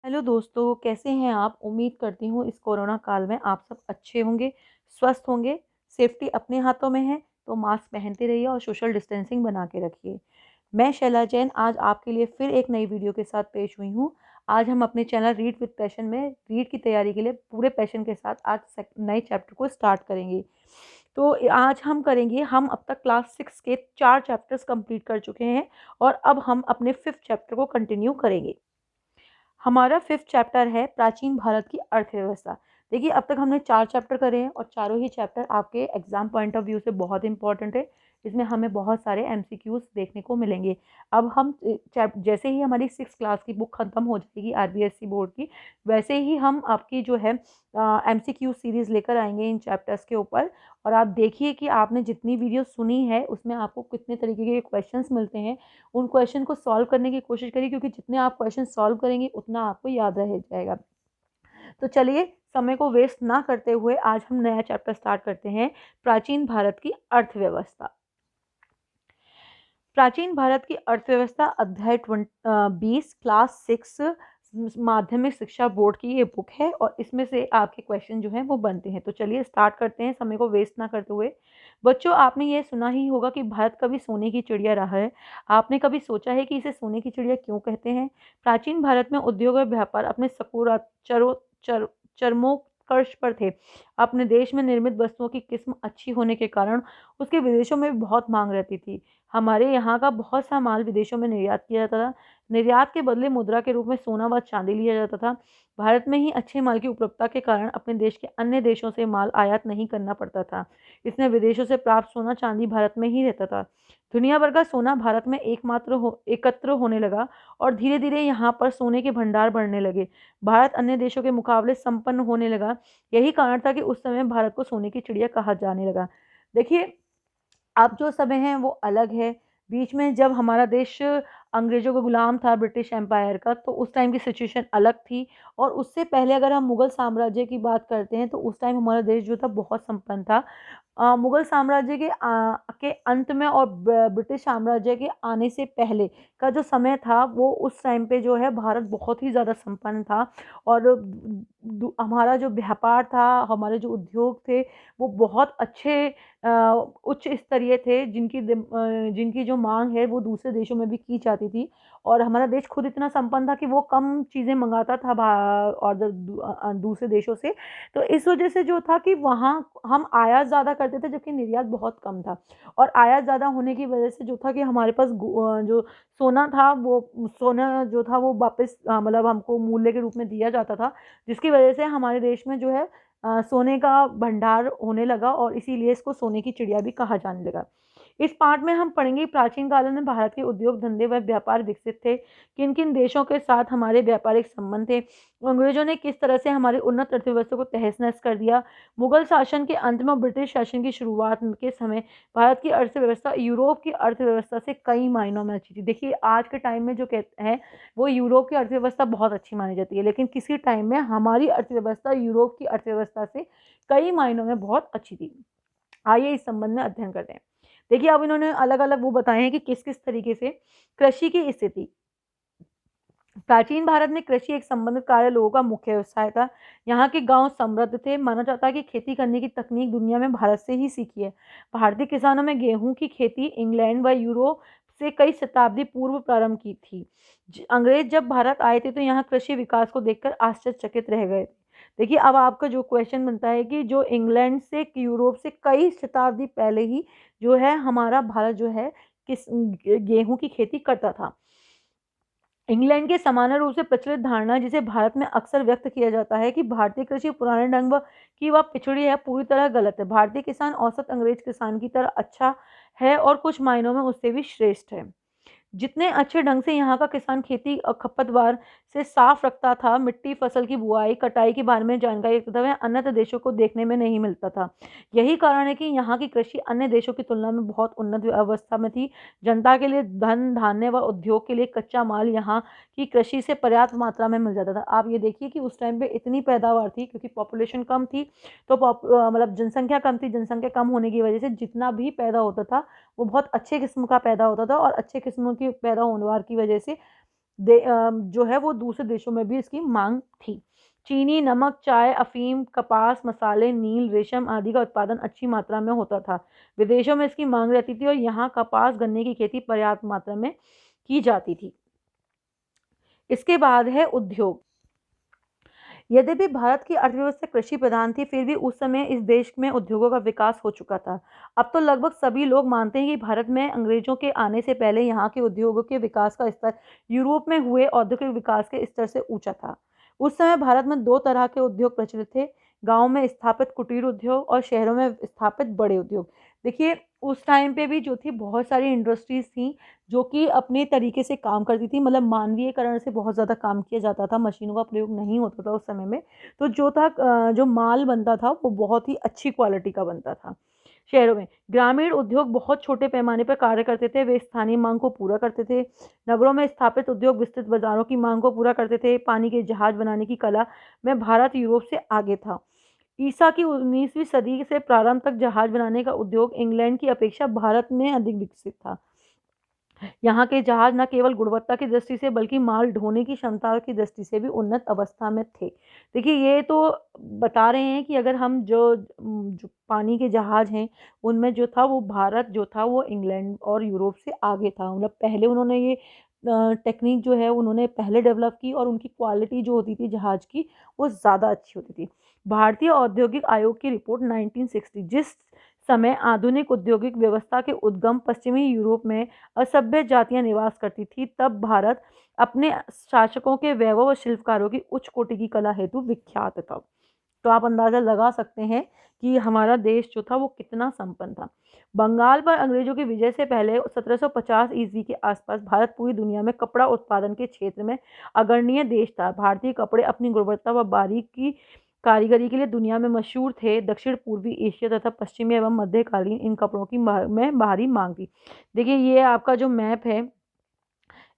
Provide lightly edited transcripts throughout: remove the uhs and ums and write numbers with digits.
Hello दोस्तों, कैसे हैं आप? उम्मीद करती हूँ इस कोरोना काल में आप सब अच्छे होंगे, स्वस्थ होंगे। सेफ्टी अपने हाथों में है, तो मास्क पहनते रहिए और सोशल डिस्टेंसिंग बना के रखिए। मैं शैला जैन आज आपके लिए फिर एक नई वीडियो के साथ पेश हुई हूँ। आज हम अपने चैनल रीड विद पैशन में रीड की तैयारी के लिए पूरे पैशन के साथ आज नए चैप्टर को स्टार्ट करेंगे। तो आज हम करेंगे, हम अब तक क्लास 6 के 4 चैप्टर्स कंप्लीट कर चुके हैं और अब हम अपने 5th चैप्टर को कंटिन्यू करेंगे। हमारा 5th चैप्टर है प्राचीन भारत की अर्थव्यवस्था। देखिए, अब तक हमने 4 चैप्टर करे हैं और चारों ही चैप्टर आपके एग्जाम पॉइंट ऑफ व्यू से बहुत इंपॉर्टेंट है। इसमें हमें बहुत सारे एमसीक्यूज देखने को मिलेंगे। अब हम जैसे ही हमारी 6 क्लास की बुक खत्म हो जाएगी आरबीएससी बोर्ड की, वैसे ही हम आपकी जो है एमसीक्यू सीरीज लेकर आएंगे इन चैप्टर्स के ऊपर। और आप देखिए कि आपने जितनी वीडियो सुनी है उसमें आपको कितने तरीके के क्वेश्चंस मिलते हैं। उन क्वेश्चन को सॉल्व करने की कोशिश करिए, क्योंकि जितने आप क्वेश्चन सॉल्व करेंगे उतना आपको याद रह जाएगा। तो चलिए, समय को वेस्ट ना करते हुए आज हम नया चैप्टर स्टार्ट करते हैं, प्राचीन भारत की अर्थव्यवस्था। प्राचीन भारत की अर्थव्यवस्था अध्याय 20 क्लास 6 माध्यमिक शिक्षा बोर्ड की ये बुक है और इसमें से आपके क्वेश्चन जो हैं वो बनते हैं। तो चलिए स्टार्ट करते हैं, समय को वेस्ट ना करते हुए। बच्चों, आपने ये सुना ही होगा कि भारत कभी सोने की चिड़िया रहा है। आपने कभी सोचा है कि इसे सोने की चिड़िया क्यों कहते हैं? प्राचीन भारत में उद्योग और व्यापार अपने चरमोत्कर्ष पर थे। अपने देश में निर्मित वस्तुओं की किस्म अच्छी होने के कारण उसके विदेशों में भी बहुत मांग रहती थी। हमारे यहाँ का बहुत सा माल विदेशों में निर्यात किया जाता था। निर्यात के बदले मुद्रा के रूप में सोना व चांदी लिया जाता था। भारत में ही अच्छे माल की उपलब्धता के कारण अपने देश के अन्य देशों से माल आयात नहीं करना पड़ता था। इसमें विदेशों से प्राप्त सोना चांदी भारत में ही रहता था। दुनिया भर का सोना भारत में एकत्र होने लगा और धीरे धीरे यहाँ पर सोने के भंडार बढ़ने लगे। भारत अन्य देशों के मुकाबले संपन्न होने लगा। यही कारण था कि उस समय भारत को सोने की चिड़िया कहा जाने लगा। देखिए, अब जो समय है वो अलग है। बीच में जब हमारा देश अंग्रेजों का गुलाम था, ब्रिटिश एम्पायर का, तो उस टाइम की सिचुएशन अलग थी। और उससे पहले अगर हम मुगल साम्राज्य की बात करते हैं तो उस टाइम हमारा देश जो था बहुत संपन्न था। मुगल साम्राज्य के अंत में और ब्रिटिश साम्राज्य के आने से पहले का जो समय था, वो उस टाइम पे जो है भारत बहुत ही ज़्यादा संपन्न था। और हमारा जो व्यापार था, हमारे जो उद्योग थे, वो बहुत अच्छे उच्च स्तरीय थे, जिनकी जो मांग है वो दूसरे देशों में भी की जाती थी। और हमारा देश खुद इतना संपन्न था कि वो कम चीज़ें मंगाता था दूसरे देशों से। तो इस वजह से जो था कि वहाँ हम आयात ज़्यादा करते थे, जबकि निर्यात बहुत कम था। और आयात ज़्यादा होने की वजह से जो था कि हमारे पास जो सोना था, वो सोना जो था वो वापस मतलब हमको मूल्य के रूप में दिया जाता था, जिसकी वजह से हमारे देश में जो है सोने का भंडार होने लगा और इसीलिए इसको सोने की चिड़िया भी कहा जाने लगा। इस पाठ में हम पढ़ेंगे प्राचीन काल में भारत के उद्योग धंधे व व्यापार विकसित थे, किन किन देशों के साथ हमारे व्यापारिक संबंध थे, अंग्रेजों ने किस तरह से हमारे उन्नत अर्थव्यवस्था को तहस नहस कर दिया, मुगल शासन के अंत में ब्रिटिश शासन की शुरुआत के समय भारत की अर्थव्यवस्था यूरोप की अर्थव्यवस्था से कई मायनों में अच्छी थी। देखिए, आज के टाइम में जो कहते हैं वो यूरोप की अर्थव्यवस्था बहुत अच्छी मानी जाती है, लेकिन किसी टाइम में हमारी अर्थव्यवस्था यूरोप की अर्थव्यवस्था से कई मायनों में बहुत अच्छी थी। आइए इस संबंध में अध्ययन करते हैं। देखिए, अब इन्होंने अलग अलग वो बताए हैं कि किस किस तरीके से कृषि की स्थिति। प्राचीन भारत में कृषि एक संबंधित कार्य लोगों का मुख्य व्यवसाय था। यहाँ के गांव समृद्ध थे। माना जाता है कि खेती करने की तकनीक दुनिया में भारत से ही सीखी है। भारतीय किसानों में गेहूं की खेती इंग्लैंड व यूरोप से कई शताब्दी पूर्व प्रारंभ की थी। अंग्रेज जब भारत आए थे तो यहाँ कृषि विकास को देखकर आश्चर्यचकित रह गए थे। देखिए, अब आपका जो क्वेश्चन बनता है कि जो इंग्लैंड से यूरोप से कई शताब्दी पहले ही जो है हमारा भारत जो है किस गेहूं की खेती करता था। इंग्लैंड के समान रूप से प्रचलित धारणा जिसे भारत में अक्सर व्यक्त किया जाता है कि भारतीय कृषि पुराने ढंग की वह पिछड़ी है, पूरी तरह गलत है। भारतीय किसान औसत अंग्रेज किसान की तरह अच्छा है और कुछ मायनों में उससे भी श्रेष्ठ है। जितने अच्छे ढंग से यहाँ का किसान खेती और खपतवार से साफ रखता था, मिट्टी, फसल की बुआई, कटाई के बारे में जानकारी रखता था, वह अन्य देशों को देखने में नहीं मिलता था। यही कारण है कि यहाँ की कृषि अन्य देशों की तुलना में बहुत उन्नत अवस्था में थी। जनता के लिए धन धान्य व उद्योग के लिए कच्चा माल यहाँ की कृषि से पर्याप्त मात्रा में मिल जाता था। आप ये देखिए कि उस टाइम पे इतनी पैदावार थी, क्योंकि पॉपुलेशन कम थी, तो मतलब जनसंख्या कम थी। जनसंख्या कम होने की वजह से जितना भी पैदा होता था वो बहुत अच्छे किस्म का पैदा होता था और अच्छे किस्मों की पैदा होने की वजह से जो है वो दूसरे देशों में भी इसकी मांग थी। चीनी, नमक, चाय, अफीम, कपास, मसाले, नील, रेशम आदि का उत्पादन अच्छी मात्रा में होता था। विदेशों में इसकी मांग रहती थी और यहाँ कपास, गन्ने की खेती पर्याप्त मात्रा में की जाती थी। इसके बाद है उद्योग। यद्यपि भारत की अर्थव्यवस्था कृषि प्रधान थी, फिर भी उस समय इस देश में उद्योगों का विकास हो चुका था। अब तो लगभग सभी लोग मानते हैं कि भारत में अंग्रेजों के आने से पहले यहाँ के उद्योगों के विकास का स्तर यूरोप में हुए औद्योगिक विकास के स्तर से ऊंचा था। उस समय भारत में दो तरह के उद्योग प्रचलित थे: गांव में स्थापित कुटीर उद्योग और शहरों में स्थापित बड़े उद्योग। देखिए, उस टाइम पे भी जो थी बहुत सारी इंडस्ट्रीज थी जो कि अपने तरीके से काम करती थी, मतलब मानवीयकरण से बहुत ज़्यादा काम किया जाता था, मशीनों का प्रयोग नहीं होता था उस समय में। तो जो था जो माल बनता था वो बहुत ही अच्छी क्वालिटी का बनता था। शहरों में ग्रामीण उद्योग बहुत छोटे पैमाने पर कार्य करते थे, वे स्थानीय मांग को पूरा करते थे। नगरों में स्थापित उद्योग विस्तृत बाजारों की मांग को पूरा करते थे। पानी के जहाज बनाने की कला में भारत यूरोप से आगे था। ईसा की 19वीं सदी से प्रारंभ तक जहाज बनाने का उद्योग इंग्लैंड की अपेक्षा भारत में अधिक विकसित था। यहाँ के जहाज न केवल गुणवत्ता की दृष्टि से बल्कि माल ढोने की क्षमता की दृष्टि से भी उन्नत अवस्था में थे। देखिए, ये तो बता रहे हैं कि अगर हम जो पानी के जहाज हैं उनमें जो था वो भारत जो था वो इंग्लैंड और यूरोप से आगे था। मतलब पहले उन्होंने ये टेक्निक जो है उन्होंने पहले डेवलप की और उनकी क्वालिटी जो होती थी जहाज की वो ज़्यादा अच्छी होती थी। भारतीय औद्योगिक आयोग की रिपोर्ट 1960, जिस समय आधुनिक औद्योगिक व्यवस्था के उद्गम पश्चिमी यूरोप में असभ्य जातियां निवास करती थी, तब भारत अपने शासकों के वैभव और शिल्पकारों की उच्च कोटि की कला हेतु विख्यात था। तो आप अंदाजा लगा सकते हैं कि हमारा देश जो था वो कितना संपन्न था। बंगाल पर अंग्रेजों की विजय से पहले 1750 ईस्वी के आसपास भारत पूरी दुनिया में कपड़ा उत्पादन के क्षेत्र में अग्रणीय देश था। भारतीय कपड़े अपनी गुणवत्ता व बारीकी कारीगरी के लिए दुनिया में मशहूर थे। दक्षिण पूर्वी एशिया तथा पश्चिमी एवं मध्यकालीन इन कपड़ों की में बाहरी मांग थी। देखिए, ये आपका जो मैप है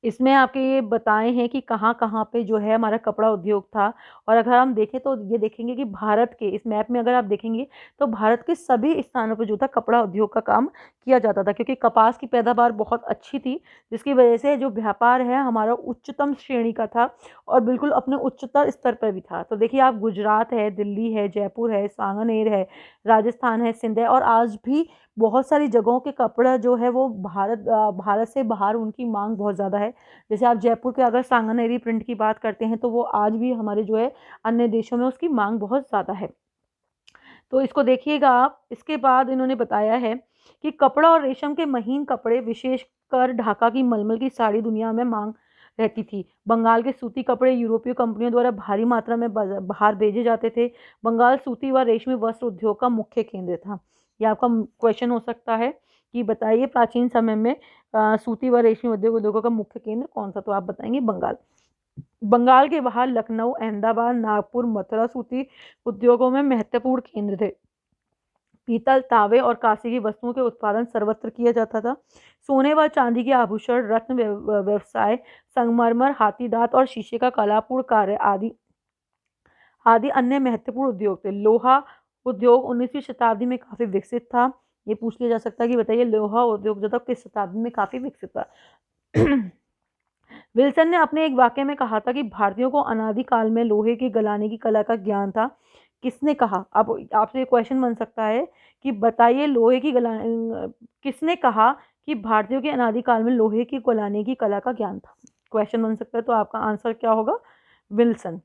इसमें आपके ये बताए हैं कि कहाँ-कहाँ पे जो है हमारा कपड़ा उद्योग था। और अगर हम देखें तो ये देखेंगे कि भारत के इस मैप में अगर आप देखेंगे तो भारत के सभी स्थानों पे जो था कपड़ा उद्योग का काम किया जाता था, क्योंकि कपास की पैदावार बहुत अच्छी थी, जिसकी वजह से जो व्यापार है हमारा उच्चतम श्रेणी का था और बिल्कुल अपने उच्चतर स्तर पर भी था। तो देखिए, आप गुजरात है, दिल्ली है, जयपुर है, सांगनेर है, राजस्थान है, सिंध है और आज भी बहुत सारी जगहों के कपड़ा जो है वो भारत से बाहर उनकी मांग बहुत ज़्यादा है। जैसे आप जयपुर के अगर सांगानेरी प्रिंट की बात करते हैं तो वो आज भी हमारे जो है अन्य देशों में उसकी मांग बहुत ज़्यादा है। तो इसको देखिएगा आप। इसके बाद इन्होंने बताया है कि कपड़ा और रेशम के महीन कपड़े, विशेषकर ढाका की मलमल की साड़ी दुनिया में मांग रहती थी। बंगाल के सूती कपड़े यूरोपीय कंपनियों द्वारा भारी मात्रा में बाहर भेजे जाते थे। बंगाल सूती व रेशमी वस्त्र उद्योग का मुख्य केंद्र था। ये आपका क्वेश्चन हो सकता है कि बताइए प्राचीन समय में सूती व रेशमी उद्योगों का मुख्य केंद्र कौन सा? तो आप बताएंगे बंगाल। बंगाल के बाहर लखनऊ, अहमदाबाद, नागपुर, मथुरा सूती उद्योगों में महत्वपूर्ण केंद्र थे। पीतल, तांबे और कांसे की वस्तुओं के उत्पादन सर्वत्र किया जाता था। सोने व चांदी के आभूषण, रत्न व्यवसाय, संगमरमर, हाथी दांत और शीशे का कलापूर्ण कार्य आदि आदि अन्य महत्वपूर्ण उद्योग थे। लोहा उद्योग 19वीं शताब्दी में काफी विकसित था। ये पूछ लिया जा सकता है कि बताइए लोहा उद्योग जो था किस शताब्दी में काफी विकसित था? विल्सन ने अपने एक वाक्य में कहा था कि भारतीयों को अनादि काल में लोहे के गलाने की कला का ज्ञान था। किसने कहा? अब आपसे ये क्वेश्चन बन सकता है कि बताइए लोहे की गला किसने कहा कि भारतीयों के अनादि काल में लोहे की गलाने की कला का ज्ञान था? क्वेश्चन बन सकता है, तो आपका आंसर क्या होगा? विल्सन।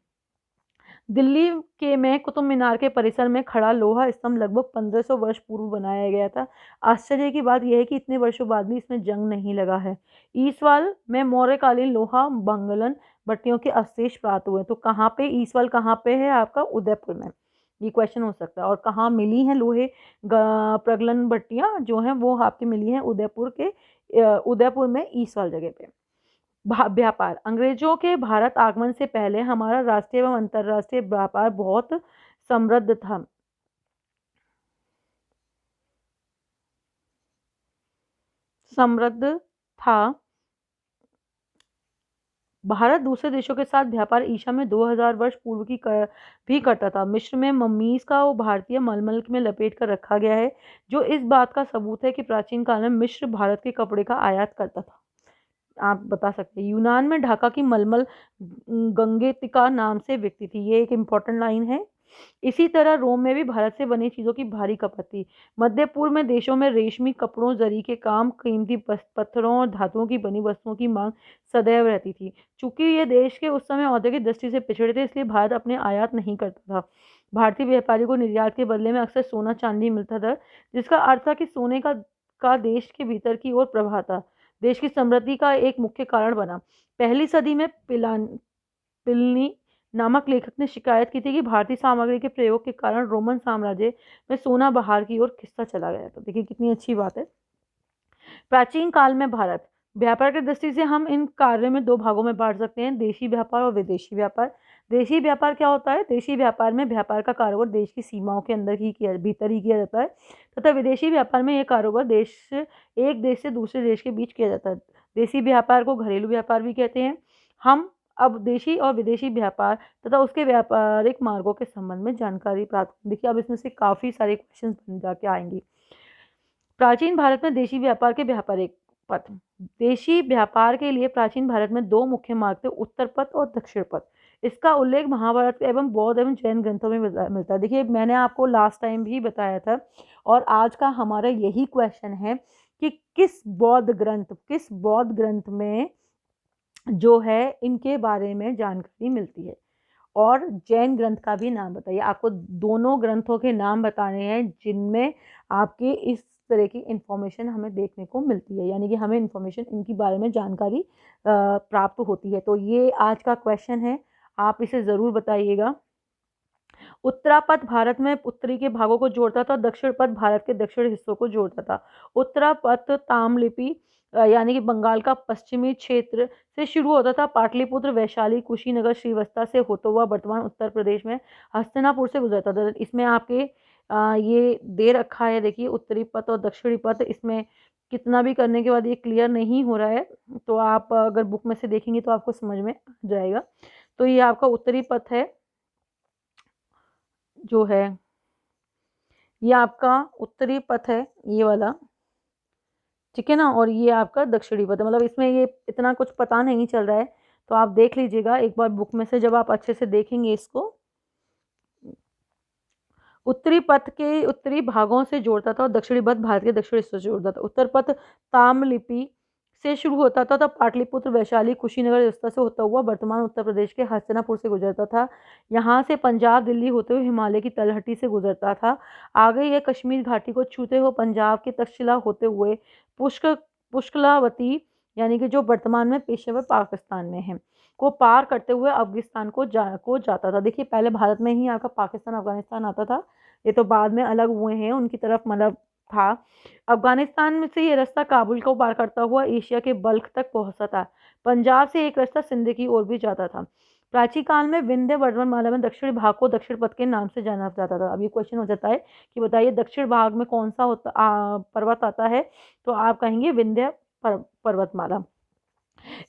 दिल्ली के में कुतुब मीनार के परिसर में खड़ा लोहा स्तंभ लगभग 1500 वर्ष पूर्व बनाया गया था। आश्चर्य की बात यह है कि इतने वर्षों बाद भी इसमें जंग नहीं लगा है। ईसवाल में मौर्यकालीन लोहा बंगलन भट्टियों के अवशेष प्राप्त हुए। तो कहाँ पे ईसवाल कहाँ पे है? आपका उदयपुर में। ये क्वेश्चन हो सकता है। और कहाँ मिली हैं लोहे प्रगलन भट्टियां जो हैं वो आपकी मिली हैं उदयपुर के उदयपुर में ईसवाल जगह पे। व्यापार। अंग्रेजों के भारत आगमन से पहले हमारा राष्ट्रीय एवं अंतर्राष्ट्रीय व्यापार बहुत समृद्ध था। समृद्ध था। भारत दूसरे देशों के साथ व्यापार ईसा में 2000 वर्ष पूर्व भी करता था। मिस्र में मम्मीज का वो भारतीय मलमल में लपेट कर रखा गया है, जो इस बात का सबूत है कि प्राचीन काल में मिस्र भारत के कपड़े का आयात करता था। आप बता सकते हैं। यूनान में ढाका की मलमल गंगेतिका नाम से बिकती थी, ये एक इम्पॉर्टेंट लाइन है। इसी तरह रोम में भी भारत से बनी चीजों की भारी खपत थी। मध्य पूर्व में देशों में रेशमी कपड़ों, जरी के काम, कीमती पत्थरों और धातुओं की बनी वस्तुओं की मांग सदैव रहती थी। चूंकि ये देश के उस समय औद्योगिक दृष्टि से पिछड़े थे, इसलिए भारत अपने आयात नहीं करता था। भारतीय व्यापारी को निर्यात के बदले में अक्सर सोना चांदी मिलता था, जिसका अर्थ था कि सोने का देश के भीतर की ओर प्रवाह था, देश की समृद्धि का एक मुख्य कारण बना। पहली सदी में पिलनी नामक लेखक ने शिकायत की थी कि भारतीय सामग्री के प्रयोग के कारण रोमन साम्राज्य में सोना बाहर की ओर खिसता चला गया। तो देखिए कितनी अच्छी बात है। प्राचीन काल में भारत व्यापार की दृष्टि से हम इन कार्यों में दो भागों में बांट सकते हैं, देशी व्यापार और विदेशी व्यापार। देशी व्यापार क्या होता है? देशी व्यापार में व्यापार का कारोबार देश की सीमाओं के भीतर ही किया जाता है, तथा विदेशी व्यापार में यह कारोबार एक देश से दूसरे देश के बीच किया जाता है। देशी व्यापार को घरेलू व्यापार भी कहते हैं। हम अब देशी और विदेशी व्यापार तथा उसके व्यापारिक मार्गों के संबंध में जानकारी प्राप्त, देखिए अब इसमें से काफी सारे क्वेश्चन बन जाके आएंगे। प्राचीन भारत में देशी व्यापार के व्यापारिक पथ। देशी व्यापार के लिए प्राचीन भारत में दो मुख्य मार्ग थे, उत्तर पथ और दक्षिण पथ। इसका उल्लेख महाभारत एवं बौद्ध एवं जैन ग्रंथों में मिलता है। देखिए मैंने आपको लास्ट टाइम भी बताया था, और आज का हमारा यही क्वेश्चन है कि किस बौद्ध ग्रंथ में जो है इनके बारे में जानकारी मिलती है। और जैन ग्रंथ का भी नाम बताइए। आपको दोनों ग्रंथों के नाम बताने हैं जिनमें आपके इस तरह की इंफॉर्मेशन हमें देखने को मिलती है, यानी कि हमें इंफॉर्मेशन इनके बारे में जानकारी प्राप्त होती है। तो ये आज का क्वेश्चन है, आप इसे ज़रूर बताइएगा। उत्तरापथ भारत में उत्तरी के भागों को जोड़ता था, दक्षिण पथ भारत के दक्षिण हिस्सों को जोड़ता था। उत्तरापथ ताम्रलिपि यानी कि बंगाल का पश्चिमी क्षेत्र से शुरू होता था, पाटलिपुत्र, वैशाली, कुशीनगर, श्रीवस्ता से होता हुआ वर्तमान उत्तर प्रदेश में हस्तिनापुर से गुजरता था। इसमें आपके ये दे रखा है, देखिए उत्तरी पथ और दक्षिणी पथ। इसमें कितना भी करने के बाद ये क्लियर नहीं हो रहा है, तो आप अगर बुक में से देखेंगे तो आपको समझ में आ जाएगा। तो ये आपका उत्तरी पथ है जो है, ये आपका उत्तरी पथ है ये वाला, ठीक है ना। और ये आपका दक्षिणी पथ है, मतलब इसमें ये इतना कुछ पता नहीं चल रहा है, तो आप देख लीजिएगा एक बार बुक में से, जब आप अच्छे से देखेंगे इसको। उत्तरी पथ के उत्तरी भागों से जोड़ता था और दक्षिणी पथ भारत के दक्षिण हिस्सों से जोड़ता था। उत्तर पथ ताम्रलिपि से शुरू होता था, तब पाटलिपुत्र, वैशाली, कुशीनगर रास्ता से होता हुआ वर्तमान उत्तर प्रदेश के हस्तिनापुर से गुजरता था। यहाँ से पंजाब, दिल्ली होते हुए हिमालय की तलहटी से गुजरता था। आगे यह कश्मीर घाटी को छूते हुए पंजाब के तक्षशिला होते हुए पुष्कलावती, यानी कि जो वर्तमान में पेशेवर पाकिस्तान में है, को पार करते हुए अफगानिस्तान को जाता था। देखिए पहले भारत में ही आपका पाकिस्तान अफगानिस्तान आता था, ये तो बाद में अलग हुए हैं, उनकी तरफ मतलब था। अफगानिस्तान में से ये रास्ता काबुल को पार करता हुआ एशिया के बल्ख तक पहुंचता था। पंजाब से एक रास्ता सिंध की ओर भी जाता था। प्राचीन काल में विंध्य पर्वतमाला में दक्षिण भाग को दक्षिण पथ के नाम से जाना जाता था। अब ये क्वेश्चन हो जाता है कि बताइए दक्षिण भाग में कौन सा पर्वत आता है, तो आप कहेंगे विंध्य पर्वतमाला।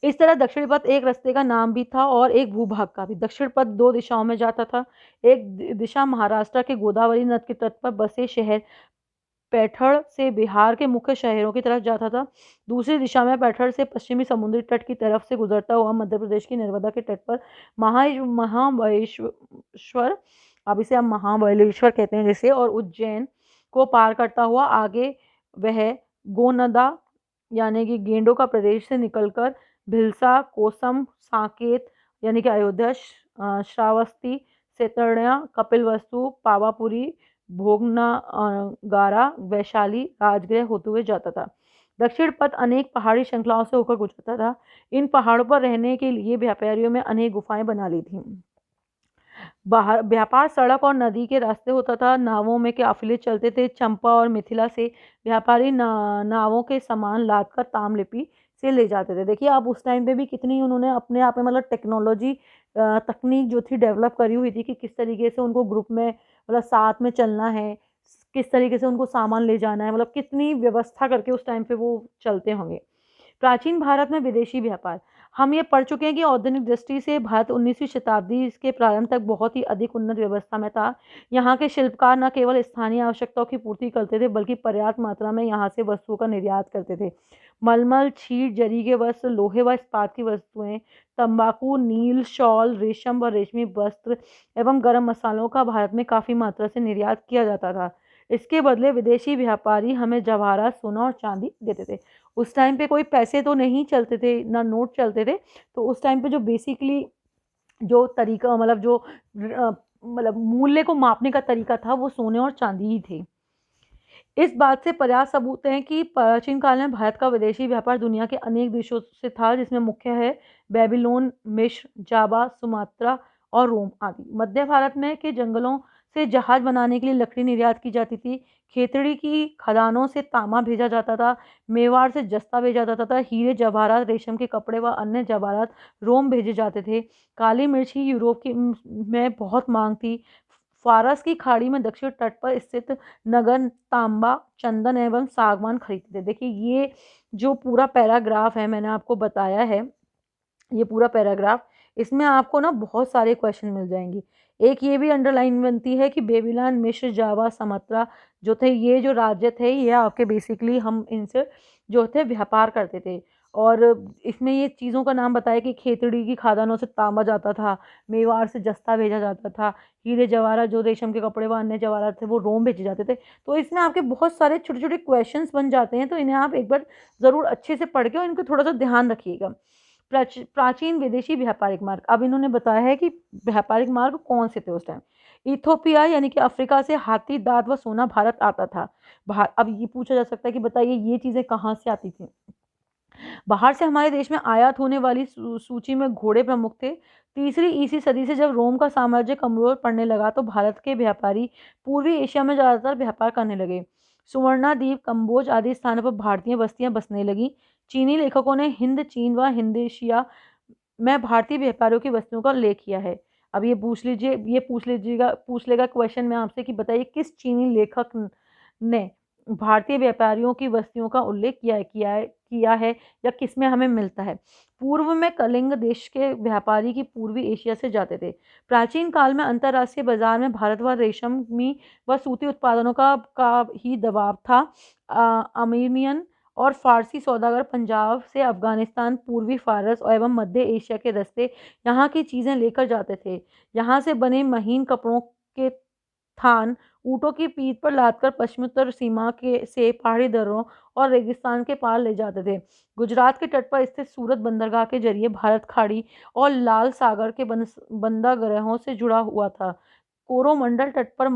इस तरह दक्षिण पथ एक रास्ते का नाम भी था और एक भूभाग का भी। दक्षिण पथ दो दिशाओं में जाता था। एक दिशा महाराष्ट्र के गोदावरी नद के तट पर बसे शहर पैठड़ से बिहार के मुख्य शहरों की तरफ जाता था। दूसरी दिशा में पैठड़ से पश्चिमी समुद्री तट की तरफ से गुजरता हुआ मध्य प्रदेश की नर्मदा के तट पर महाबलेश्वर, अब इसे हम महाबलेश्वर कहते हैं जैसे, और उज्जैन को पार करता हुआ आगे वह गोनदा यानी कि गेंडों का प्रदेश से निकलकर भिलसा, कोसम, साकेत यानी कि अयोध्या, श्रावस्ती, सेतरण्या, कपिलवस्तु, पावापुरी, भोगनागारा, वैशाली, राजगृह होते हुए जाता था। दक्षिण पथ अनेक पहाड़ी श्रृंखलाओं से होकर गुजरता था। इन पहाड़ों पर रहने के लिए व्यापारियों में अनेक गुफाएं बना ली थी। बाहर व्यापार सड़क और नदी के रास्ते होता था। नावों में काफिले चलते थे। चंपा और मिथिला से व्यापारी नावों के सामान लाद कर ताम्रलिपि से ले जाते थे। देखिए आप उस टाइम पे भी कितनी उन्होंने अपने आप में मतलब टेक्नोलॉजी तकनीक जो थी डेवलप करी हुई थी कि किस तरीके से उनको ग्रुप में मतलब साथ में चलना है, किस तरीके से उनको सामान ले जाना है, मतलब कितनी व्यवस्था करके उस टाइम पे वो चलते होंगे। प्राचीन भारत में विदेशी व्यापार। हम ये पढ़ चुके हैं कि औद्योगिक दृष्टि से भारत 19वीं शताब्दी के प्रारंभ तक बहुत ही अधिक उन्नत व्यवस्था में था। यहाँ के शिल्पकार न केवल स्थानीय आवश्यकताओं की पूर्ति करते थे, बल्कि पर्याप्त मात्रा में यहाँ से वस्तुओं का निर्यात करते थे। मलमल, छीट, जरी के वस्त्र, लोहे व इस्पात की वस्तुएं, तंबाकू, नील, शॉल, रेशम व रेशमी वस्त्र एवं गरम मसालों का भारत में काफी मात्रा से निर्यात किया जाता था। इसके बदले विदेशी व्यापारी हमें जवाहरात, सोना और चांदी देते थे। उस टाइम पे कोई पैसे तो नहीं चलते थे, ना नोट चलते थे, तो उस टाइम पे जो बेसिकली जो तरीका मतलब जो मतलब मूल्य को मापने का तरीका था वो सोने और चांदी ही थे। इस बात से पर्याप्त सबूत हैं कि प्राचीन काल में भारत का विदेशी व्यापार दुनिया के अनेक देशों से था, जिसमें मुख्य है बेबीलोन, मिस्र, जावा, सुमात्रा और रोम आदि। मध्य भारत में के जंगलों से जहाज बनाने के लिए लकड़ी निर्यात की जाती थी। खेतड़ी की खदानों से तांबा भेजा जाता था। मेवाड़ से जस्ता भेजा जाता था। हीरे जवाहरात, रेशम के कपड़े व अन्य जवाहरात रोम भेजे जाते थे। काली मिर्च की यूरोप की में बहुत मांग थी। फारस की खाड़ी में दक्षिण तट पर स्थित नगर तांबा, चंदन एवं सागवान खरीदते थे। देखिए ये जो पूरा पैराग्राफ है मैंने आपको बताया है, ये पूरा पैराग्राफ, इसमें आपको ना बहुत सारे क्वेश्चन मिल जाएंगे। एक ये भी अंडरलाइन बनती है कि बेबीलोन, मिस्र, जावा, समत्रा जो थे, ये जो राज्य थे, ये आपके बेसिकली हम इनसे जो थे व्यापार करते थे। और इसमें ये चीज़ों का नाम बताया कि खेतड़ी की खादानों से तांबा जाता था, मेवाड़ से जस्ता भेजा जाता था, हीरे जवाहरात जो रेशम के कपड़े व अन्य जवाहरात थे वो रोम भेजे जाते थे। तो इसमें आपके बहुत सारे छोटे छोटे क्वेश्चंस बन जाते हैं, तो इन्हें आप एक बार ज़रूर अच्छे से पढ़ के और इनको थोड़ा सा ध्यान रखिएगा। प्राचीन विदेशी व्यापारिक मार्ग, अब इन्होंने बताया है कि व्यापारिक मार्ग कौन से थे उस टाइम। इथोपिया यानी कि अफ्रीका से हाथी दांत व सोना भारत आता था। अब ये पूछा जा सकता है कि बताइए ये चीजें कहाँ से आती थी। बाहर से हमारे देश में आयात होने वाली सूची में घोड़े प्रमुख थे। तीसरी ईसी सदी से जब रोम का साम्राज्य कमजोर पड़ने लगा तो भारत के व्यापारी पूर्वी एशिया में ज्यादातर व्यापार करने लगे। सुवर्णा द्वीप, कंबोज आदि स्थानों पर भारतीय बस्तियां बसने लगी। चीनी लेखकों ने हिंद, चीन व हिंदेशिया में भारतीय व्यापारियों की वस्तुओं का उल्लेख किया है। अब ये पूछ लेगा क्वेश्चन में आपसे कि बताइए किस चीनी लेखक ने भारतीय व्यापारियों की वस्तुओं का उल्लेख किया है या किसमें हमें मिलता है। पूर्व में कलिंग देश के व्यापारी की पूर्वी एशिया से जाते थे। प्राचीन काल में अंतर्राष्ट्रीय बाजार में भारत व रेशमी व सूती उत्पादनों का ही दबाव था। अर्मीनियन और फारसी सौदागर पंजाब से अफगानिस्तान, पूर्वी फारस और एवं मध्य एशिया के रास्ते यहाँ की चीज़ें लेकर जाते थे। यहाँ से बने महीन कपड़ों के थान ऊँटों की पीठ पर लादकर पश्चिमोत्तर सीमा के से पहाड़ी दर्रों और रेगिस्तान के पार ले जाते थे। गुजरात के तट पर स्थित सूरत बंदरगाह के जरिए भारत खाड़ी और लाल सागर के बंदरगाहों से जुड़ा हुआ था। कोरोमंडल तट पर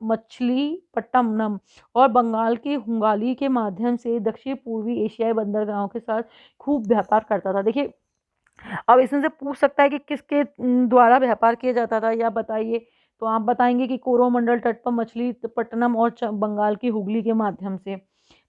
मछलीपट्टनम और बंगाल की हुंगाली के माध्यम से दक्षिण पूर्वी एशियाई बंदरगाहों के साथ खूब व्यापार करता था। देखिए अब इसमें से पूछ सकता है कि किसके द्वारा व्यापार किया जाता था या बताइए, तो आप बताएंगे कि कोरोमंडल तट पर मछलीपट्टनम और बंगाल की हुगली के माध्यम से।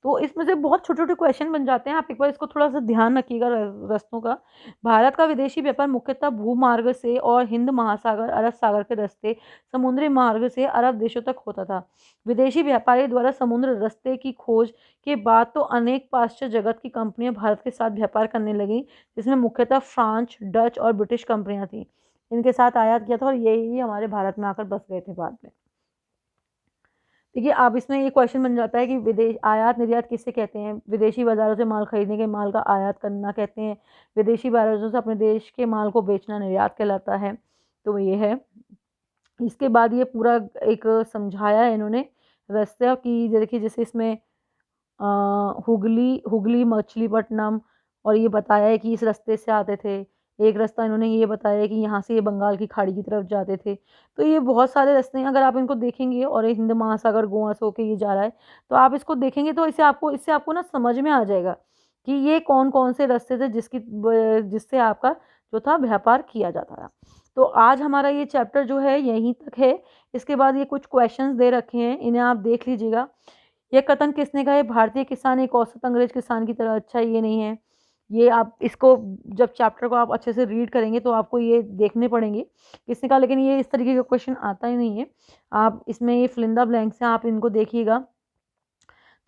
तो इसमें से बहुत छोटे छोटे क्वेश्चन बन जाते हैं, आप एक बार इसको थोड़ा सा ध्यान रखिएगा रास्तों का। भारत का विदेशी व्यापार मुख्यतः भूमार्ग से और हिंद महासागर, अरब सागर के रास्ते, समुद्री मार्ग से अरब देशों तक होता था। विदेशी व्यापारी द्वारा समुद्र रास्ते की खोज के बाद तो अनेक पाश्चात्य जगत की कंपनियां भारत के साथ व्यापार करने लगी, जिसमें मुख्यतः फ्रांस, डच और ब्रिटिश कंपनियां थीं। इनके साथ आयात किया था और यही हमारे भारत में आकर बस गए थे बाद में। देखिए अब इसमें ये क्वेश्चन बन जाता है कि विदेश आयात निर्यात किससे कहते हैं। विदेशी बाजारों से माल खरीदने के माल का आयात करना कहते हैं। विदेशी बाजारों से अपने देश के माल को बेचना निर्यात कहलाता है। तो ये है। इसके बाद ये पूरा एक समझाया है इन्होंने रास्ते की। देखिए जैसे इसमें हुगली मछलीपट्टनम, और ये बताया है कि इस रास्ते से आते थे। एक रास्ता इन्होंने ये बताया है कि यहाँ से ये बंगाल की खाड़ी की तरफ जाते थे। तो ये बहुत सारे रास्ते हैं, अगर आप इनको देखेंगे, और ये हिंद महासागर गोवा से होके ये जा रहा है, तो आप इसको देखेंगे तो इससे आपको ना समझ में आ जाएगा कि ये कौन कौन से रास्ते थे जिससे आपका जो था व्यापार किया जाता था। तो आज हमारा ये चैप्टर जो है यहीं तक है। इसके बाद ये कुछ क्वेश्चंस दे रखे हैं, इन्हें आप देख लीजिएगा। यह कथन किसने कहा है। भारतीय किसान एक औसत अंग्रेज किसान की तरह अच्छा ये नहीं है। ये आप इसको जब चैप्टर को आप अच्छे से रीड करेंगे तो आपको ये देखने पड़ेंगे किसने कहा, लेकिन ये इस तरीके का क्वेश्चन आता ही नहीं है। आप इसमें ये फिलिंदा ब्लैंक्स हैं, आप इनको देखिएगा।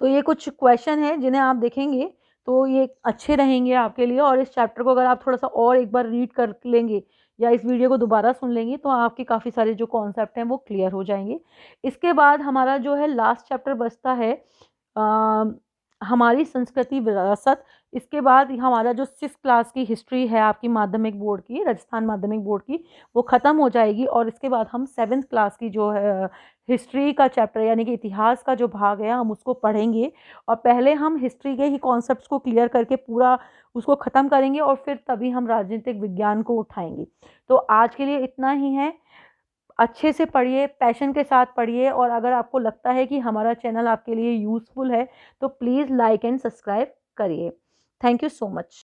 तो ये कुछ क्वेश्चन है जिन्हें आप देखेंगे तो ये अच्छे रहेंगे आपके लिए। और इस चैप्टर को अगर आप थोड़ा सा और एक बार रीड कर लेंगे या इस वीडियो को दोबारा सुन लेंगे तो आपके काफ़ी सारे जो कॉन्सेप्ट हैं वो क्लियर हो जाएंगे। इसके बाद हमारा जो है लास्ट चैप्टर बचता है अ, हमारी संस्कृति विरासत। इसके बाद हमारा जो 6 क्लास की हिस्ट्री है आपकी माध्यमिक बोर्ड की, राजस्थान माध्यमिक बोर्ड की, वो ख़त्म हो जाएगी। और इसके बाद हम 7th क्लास की जो है हिस्ट्री का चैप्टर यानी कि इतिहास का जो भाग है हम उसको पढ़ेंगे। और पहले हम हिस्ट्री के ही कॉन्सेप्ट्स को क्लियर करके पूरा उसको ख़त्म करेंगे और फिर तभी हम राजनीतिक विज्ञान को उठाएंगे। तो आज के लिए इतना ही है। अच्छे से पढ़िए, पैशन के साथ पढ़िए। और अगर आपको लगता है कि हमारा चैनल आपके लिए यूज़फुल है तो प्लीज़ लाइक एंड सब्सक्राइब करिए। Thank you so much.